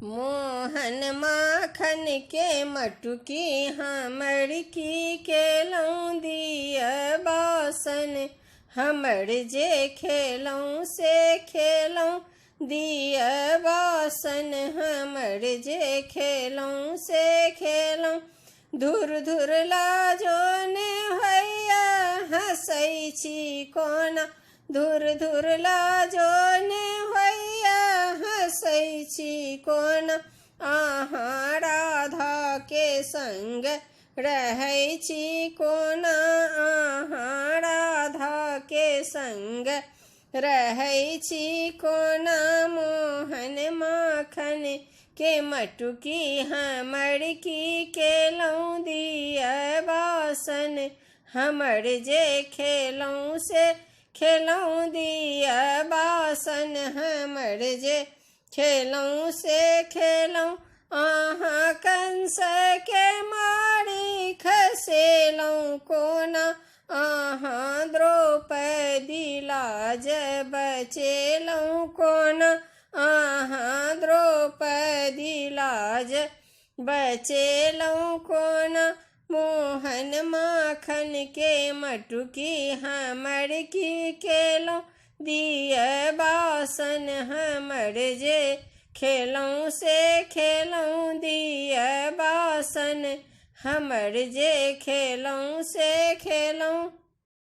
मोहन माखन के मटुकी हमर की केलौं दिया बासन हमर जे खेलौं से खेलौं दिया बासन हमर जे खेलौं से खेलौं धुर धुर लाजो ने हैया हँसै छी कोना धुर धुर लाजो ने हैया हँसै छी कोना अहाँ राधा के संग रहै छी कोना अहाँ राधा के संग रहै छी कोना मोहन माखन के मटुकी हमर की केलौं दिया बासन हमर जे खेलौं से खेलौं दिया बासन हमर जे खेलौं से खेलौं अहाँ कंस के मारी खसेलौं कोना अहाँ द्रौपदी लाज बचेलौं कोना अहाँ द्रौपदी लाज बचेलौं कोना मोहन माखन के मटुकी हमर की केलौं दिया बासन हमर जे खेलौं से खेलौं दिया बासन हमर जे खेलौं से खेलौं।